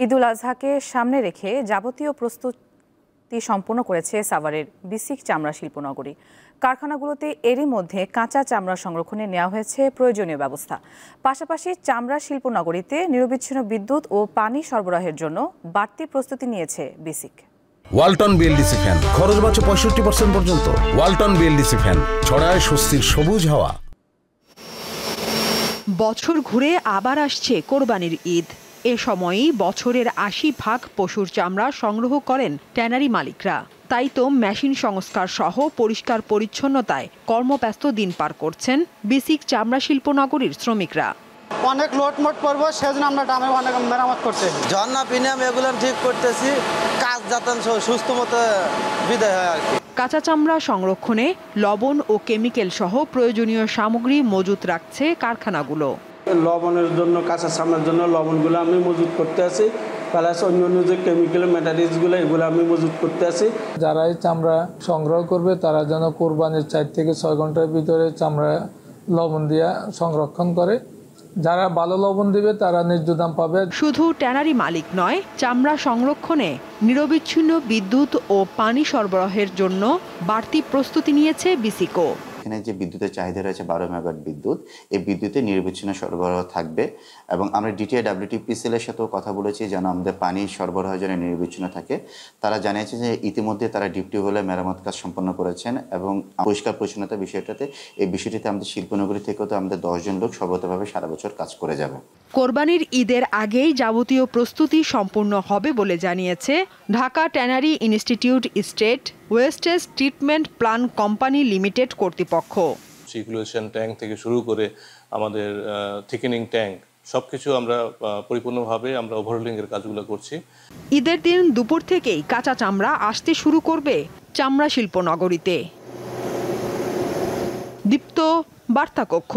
ঈদুল আজহাকে সামনে রেখে যাবতীয় প্রস্তুতি সম্পন্ন করেছে সাভারের বিসিক চামড়া শিল্পনগরী। কারখানাগুলোতে এরই মধ্যে কাঁচা চামড়া সংরক্ষণে নেওয়া হয়েছে প্রয়োজনীয় ব্যবস্থা। পাশাপাশি চামড়া শিল্পনগরীতে নিরবিচ্ছিন্ন বিদ্যুৎ ও পানি সরবরাহের জন্য বাড়তি প্রস্তুতি নিয়েছে বিসিক। ওয়ালটন বিএলডিসি ফ্যান, খরচ বাঁচে 65% পর্যন্ত। ওয়ালটন বিএলডিসি ফ্যান ছড়ায় স্বস্তির সবুজ হাওয়া। বছর ঘুরে আবার আসছে কোরবানির ঈদ। এ সময়ই বছরের ৮০% পশুর চামড়া সংগ্রহ করেন ট্যানারি মালিকরা। তাই তো মেশিন সংস্কার সহ পরিষ্কার পরিচ্ছন্নতায় কর্মব্যস্ত দিন পার করছেন বিসিক চামড়া শিল্পনগরীর শ্রমিকরা। অনেক লোটমোট পড়বো, সেজন্য আমরা দামে অনেক মেরামত করছি। ঝর্ণা প্রিমিয়াম এগুলো ঠিক করতেছি, কাজ যাতে সুস্থ মতো বিদায় হয় আর কি। কাঁচা চামড়া সংরক্ষণে লবণ ও কেমিক্যাল সহ প্রয়োজনীয় সামগ্রী মজুত রাখছে কারখানাগুলো। লবণের জন্য, কাঁচা চামড়ার জন্য লবণগুলো আমি মজুত করতে আছি, প্লাস অন্য যে কেমিক্যাল ম্যাটেরিয়ালসগুলো এগুলো আমি মজুত করতে আছি। যারা এই চামড়া সংগ্রহ করবে তারা যেন কোরবানির 4 থেকে 6 ঘন্টার ভিতরে চামড়া লবণ দিয়ে সংরক্ষণ করে। যারা ভালো লবণ দিবে তারা ন্যায্য দাম পাবে। শুধু ট্যানারি মালিক নয়, চামড়া সংরক্ষণে নিরবিচ্ছিন্ন বিদ্যুৎ ও পানি সরবরাহের জন্য বাড়তি প্রস্তুতি নিয়েছে বিসিকো। এখানে যে বিদ্যুতের চাহিদা রয়েছে 12 মেগাওয়াট বিদ্যুৎ, এই বিদ্যুতে নিরবিচ্ছিন্ন সরবরাহ থাকবে এবং আমরা DTI-WTPCL এর সাথেও কথা বলেছি যেন আমাদের পানি সরবরাহ যেন নিরবিচ্ছিন্ন থাকে। তারা জানিয়েছে যে ইতিমধ্যে তারা ডিপ টিউবওয়েলের মেরামত কাজ সম্পন্ন করেছেন এবং পরিষ্কার পরিচ্ছন্নতা বিষয়টাতে এই বিষয়টিতে আমাদের শিল্পনগরী থেকেও তো আমাদের 10 জন লোক সর্বতভাবে সারা বছর কাজ করে যাবে। কোরবানির ঈদের আগেই যাবতীয় প্রস্তুতি সম্পূর্ণ হবে বলে জানিয়েছে Dhaka tannery institute state wastage treatment plan company limited কর্তৃপক্ষ। সার্কুলেশন ট্যাঙ্ক থেকে শুরু করে আমাদের থিকেনিং ট্যাঙ্ক সবকিছু আমরা পরিপূর্ণভাবে আমরা ওভারহোলিং এর কাজগুলো করছি। ঈদের দিন দুপুর থেকেই কাঁচা চামড়া আসতে শুরু করবে চামড়া শিল্পনগরীতে। দীপ্ত, বার্তা কক্ষ।